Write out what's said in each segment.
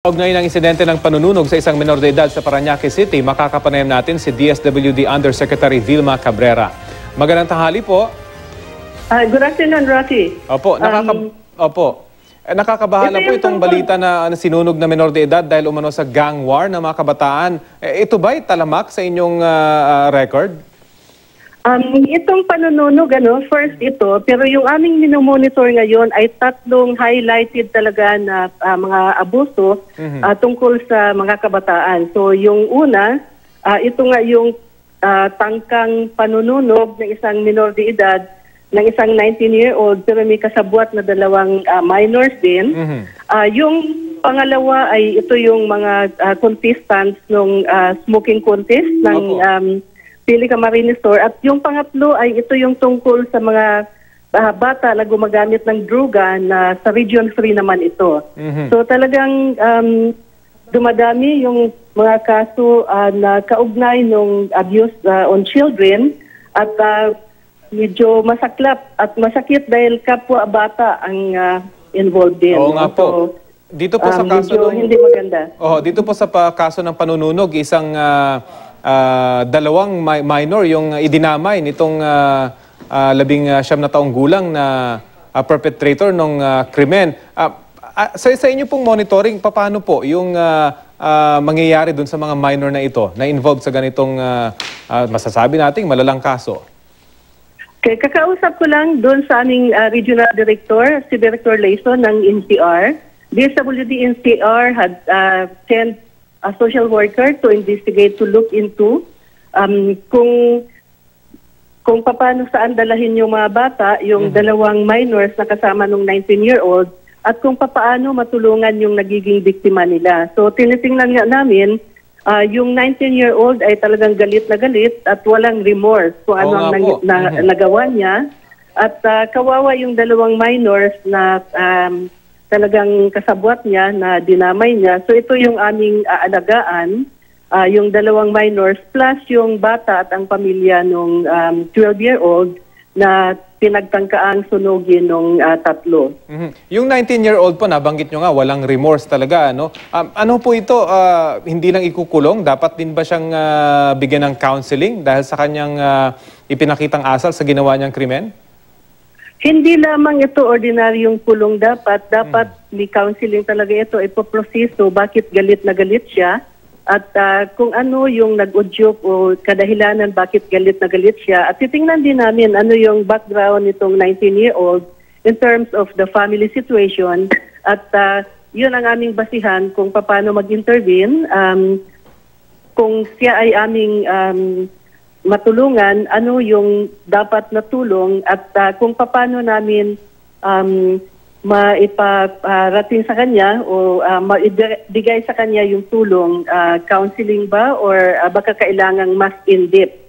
Kaugnay ng insidente ng panununog sa isang menor de edad sa Parañaque City, makakapanayam natin si DSWD Undersecretary Vilma Cabrera. Magandang tanghali po. Good afternoon, Rocky. Opo, nakakabahala po itong balita na sinunog na menor de edad dahil umano sa gang war ng mga kabataan. Ito ba'y talamak sa inyong record? Itong panununog, first ito, pero yung aming minomonitor ngayon ay tatlong highlighted talaga na mga abuso tungkol sa mga kabataan. So yung una, ito nga yung tangkang panununog ng isang minor de edad, ng isang 19-year-old, pero may kasabwat na dalawang minors din. Yung pangalawa ay ito yung mga contestants ng smoking contest ng Pili Camarines Store. At yung pangatlo ay ito yung tungkol sa mga bata na gumagamit ng droga na sa Region 3 naman ito. So talagang dumadami yung mga kaso na kaugnay ng abuse on children at medyo masaklap at masakit dahil kapwa bata ang involved din. Oo nga po. Dito po sa kaso hindi maganda. Dito po sa kaso ng panununog, isang dalawang minor yung idinamay nitong 19 na taong gulang na perpetrator ng krimen. Sa inyo pong monitoring, paano po yung mangyayari dun sa mga minor na ito na involved sa ganitong masasabi nating malalang kaso? Okay, kakausap ko lang doon sa aming regional director, si Director Layson ng NCR. DSWD NCR had sent a social worker to investigate, to look into kung paano saan dalahin yung mga bata, yung dalawang minors na kasama ng 19-year-old, at kung paano matulungan yung nagiging biktima nila. So tinitingnan nga namin, yung 19-year-old ay talagang galit na galit at walang remorse kung ano ang nagawa niya. At kawawa yung dalawang minors na talagang kasabwat niya na dinamay niya. So ito yung aming aalagaan, yung dalawang minors plus yung bata at ang pamilya nung 12-year-old na pinagtangkaang sunugin nung tatlo. Yung 19-year-old po, nabanggit nyo nga, walang remorse talaga. Ano po ito, hindi lang ikukulong? Dapat din ba siyang bigyan ng counseling dahil sa kanyang ipinakitang asal sa ginawa niyang krimen? Hindi lamang ito ordinaryong kulong dapat. Dapat may counseling talaga ito. Ipoproseso bakit galit na galit siya. At kung ano yung nag-udyok o kadahilanan bakit galit na galit siya. At titingnan din namin ano yung background nitong 19-year-old in terms of the family situation. At yun ang aming basihan kung paano mag-intervene. Kung siya ay aming matulungan, ano yung dapat na tulong at kung paano namin maiparating sa kanya o maibigay sa kanya yung tulong, counseling ba or baka kailangang mas in-depth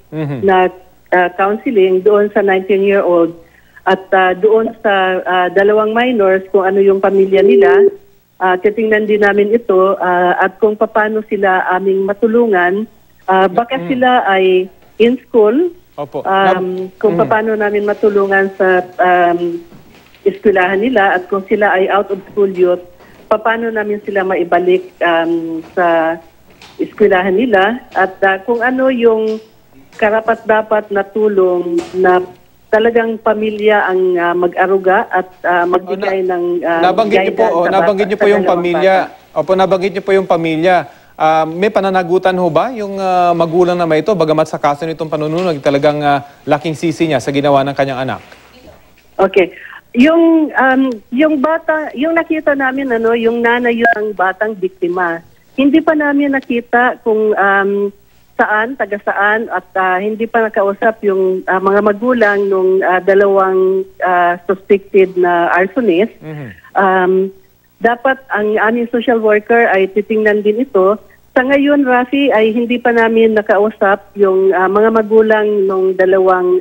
na counseling doon sa 19-year-old at doon sa dalawang minors kung ano yung pamilya nila. Titingnan din namin ito at kung paano sila aming matulungan, baka sila ay in school, kung paano namin matulungan sa eskwelahan nila at kung sila ay out of school youth, paano namin sila maibalik sa eskwelahan nila at kung ano yung karapat-dapat na tulong na talagang pamilya ang mag-aruga at magbigay ng nabanggit niyo po yung pamilya. Nabanggit niyo po yung pamilya. May pananagutan ho ba yung magulang na may ito, bagamat sa kaso nitong panununog talagang laking sisi niya sa ginawa ng kanyang anak? Okay. Yung bata, yung nakita namin yung nanay yung batang biktima. Hindi pa namin nakita kung saan, taga saan at hindi pa nakausap yung mga magulang ng dalawang suspected na arsonist. Dapat ang aming social worker ay titingnan din ito. Sa ngayon, Rafi, ay hindi pa namin nakausap yung mga magulang ng dalawang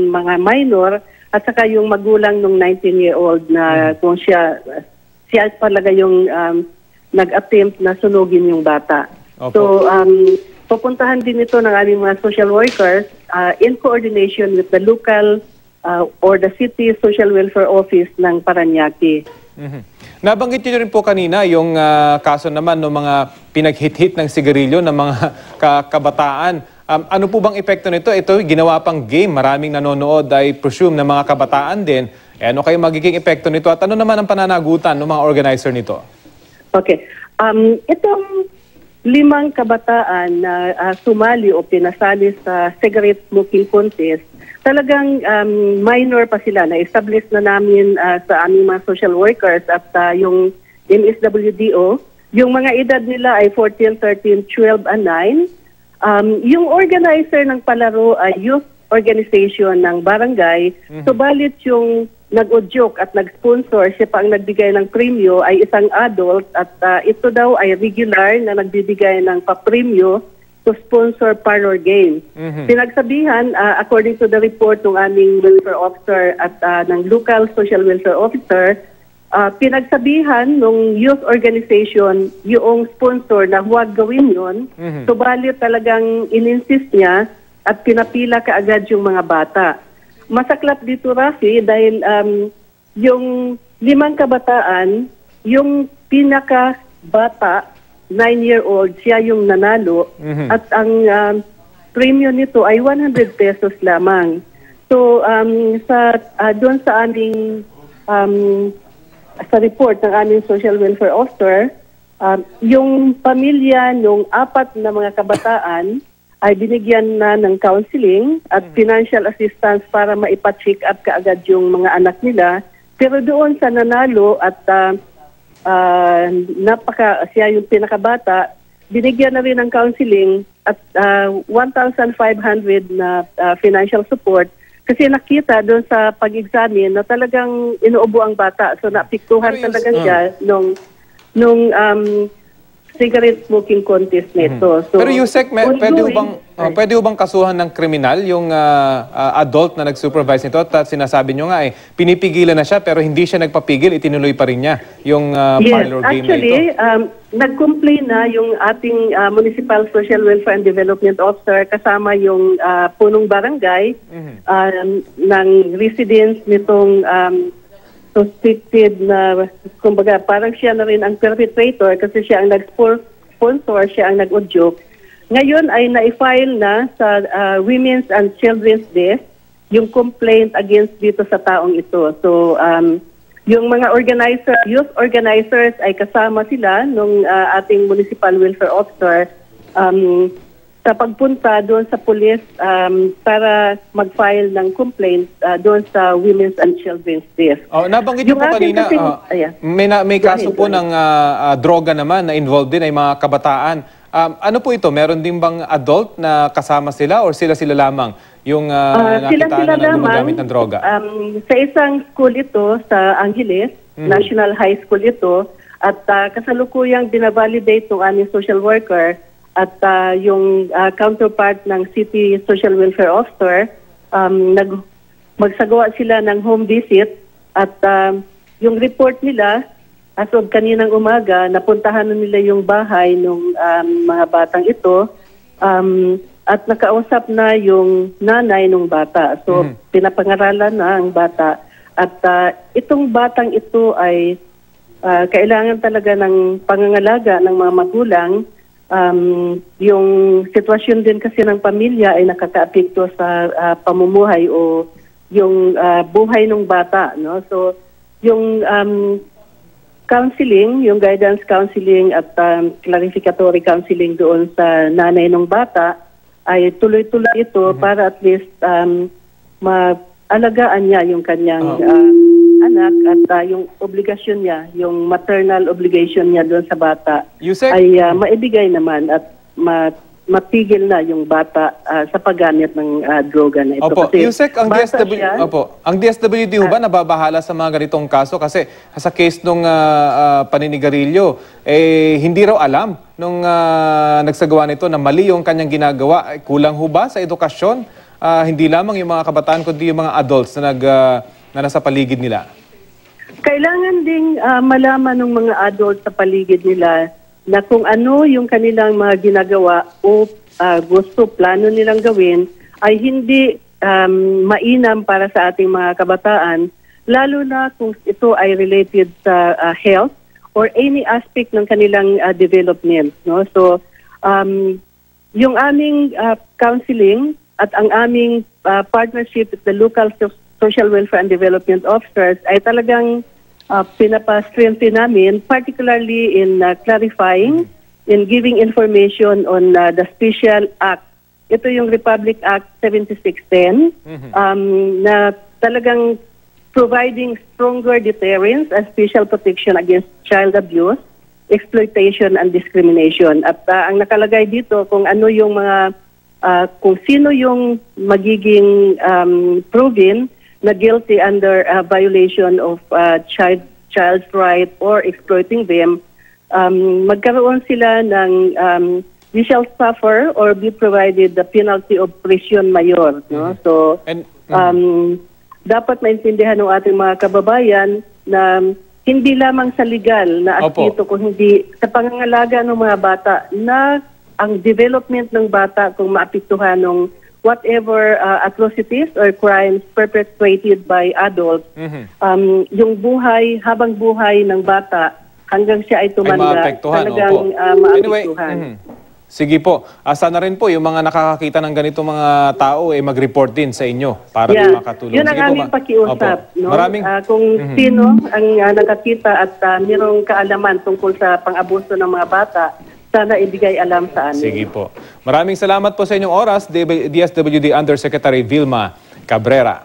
mga minor at saka yung magulang ng 19-year-old na kung siya talaga yung nag-attempt na sunugin yung bata. So, pupuntahan din ito ng aming mga social workers in coordination with the local or the city social welfare office ng Parañaque. Nabanggit niyo rin po kanina yung kaso naman ng mga pinaghit-hit ng sigarilyo ng mga kabataan. Ano po bang epekto nito? Ito ginawa pang game. Maraming nanonood ay presume na mga kabataan din. Ano kayo magiging epekto nito? At ano naman ang pananagutan ng mga organizer nito? Okay. Itong 5 kabataan na sumali o pinasali sa cigarette smoking contest, talagang minor pa sila. Na-establish na namin sa aming mga social workers at yung MSWDO. Yung mga edad nila ay 14, 13, 12, and 9. Yung organizer ng palaro ay youth organization ng barangay. Subalit yung nag-udyok at nag-sponsor, siya pa ang nagbigay ng premyo ay isang adult at ito daw ay regular na nagbibigay ng papremyo to sponsor parlor game. Pinagsabihan, according to the report ng aming welfare officer at ng local social welfare officer, pinagsabihan ng youth organization yung sponsor na huwag gawin yun. Subalit talagang in-insist niya at pinapila kaagad yung mga bata. Masaklap dito, Rafi, dahil yung 5 kabataan, yung pinaka-bata, 9-year-old, siya yung nanalo at ang premium nito ay 100 pesos lamang. So, doon sa aming sa report ng aming social welfare officer, yung pamilya ng 4 na mga kabataan ay binigyan na ng counseling at financial assistance para maipa-check up kaagad yung mga anak nila. Pero doon sa nanalo at siya yung pinakabata, binigyan na rin ng counseling at 1,500 na financial support kasi nakita doon sa pag-examine na talagang inuubo ang bata. So napiktuhan talaga siya nung cigarette smoking contest nito. So, pero Yusek, pwede bang kasuhan ng kriminal yung adult na nag-supervise nito at sinasabi nyo nga pinipigilan na siya pero hindi siya nagpapigil, itinuloy pa rin niya yung parlor game na ito. Nag-complain na yung ating Municipal Social Welfare and Development Officer kasama yung punong barangay ng residents nitong suspected na, kumbaga, parang siya na rin ang perpetrator kasi siya ang nag-sponsor, siya ang nag-udyok. Ngayon ay na-file na sa Women's and Children's Desk yung complaint against dito sa taong ito. So, yung mga youth organizers ay kasama sila nung ating Municipal Welfare Officer sa pagpunta doon sa police para mag-file ng complaint doon sa Women's and Children's Desk. Nabanggit niyo po kanina, may kaso po ng droga naman na involved din ay mga kabataan. Ano po ito? Meron din bang adult na kasama sila or sila-sila lamang yung nakitaan na gumagamit ng droga? Sa isang school ito, sa Angeles, National High School ito, at kasalukuyang binavalidate ng aming social worker at yung counterpart ng City Social Welfare Officer, magsagawa sila ng home visit at yung report nila, as of kaninang umaga, napuntahan na nila yung bahay ng mga batang ito at nakausap na yung nanay ng bata. So, pinapangaralan na ang bata. At itong batang ito ay kailangan talaga ng pangangalaga ng mga magulang. Yung sitwasyon din kasi ng pamilya ay nakakaapekto sa pamumuhay o yung buhay ng bata, no? So yung counseling, yung guidance counseling at clarificatory counseling doon sa nanay ng bata ay tuloy-tuloy ito para at least maalagaan niya yung kanyang anak at yung obligasyon niya, yung maternal obligation niya doon sa bata ay maibigay naman at matigil na yung bata sa paggamit ng droga na ito. Opo, kasi Yusek, ang DSWD ba nababahala sa mga ganitong kaso? Kasi sa case nung paninigarilyo, hindi raw alam nung nagsagawa nito na mali yung kanyang ginagawa. Kulang ho ba sa edukasyon? Hindi lamang yung mga kabataan, kundi yung mga adults na nasa paligid nila? Kailangan ding malaman ng mga adults sa paligid nila na kung ano yung kanilang mga ginagawa o plano nilang gawin ay hindi mainam para sa ating mga kabataan lalo na kung ito ay related sa health or any aspect ng kanilang development. No? So, yung aming counseling at ang aming partnership with the local social welfare and development officers ay talagang pinapa-strengthen namin, particularly in clarifying, in giving information on the Special Act. Ito yung Republic Act 7610 na talagang providing stronger deterrence and special protection against child abuse, exploitation, and discrimination. At ang nakalagay dito kung ano yung mga, kung sino yung magiging proven na guilty under violation of child's right or exploiting them, magkaroon sila ng they shall suffer or be provided the penalty of prison mayor. No? So, dapat maintindihan ng ating mga kababayan na hindi lamang sa legal na aspito, kung hindi sa pangangalaga ng mga bata na ang development ng bata kung maapektuhan ng whatever atrocities or crimes perpetrated by adults, yung buhay, habang buhay ng bata hanggang siya ay tumanda, talagang maapektuhan. Sige po. Sana rin po yung mga nakakakita ng ganitong mga tao mag-report din sa inyo para makatulong. Yun ang aming pakiusap. No? Kung sino ang nakakita at mayroong kaalaman tungkol sa pang-abuso ng mga bata, sana ibigay alam sa amin. Sige po. Maraming salamat po sa inyong oras, DSWD Undersecretary Vilma Cabrera.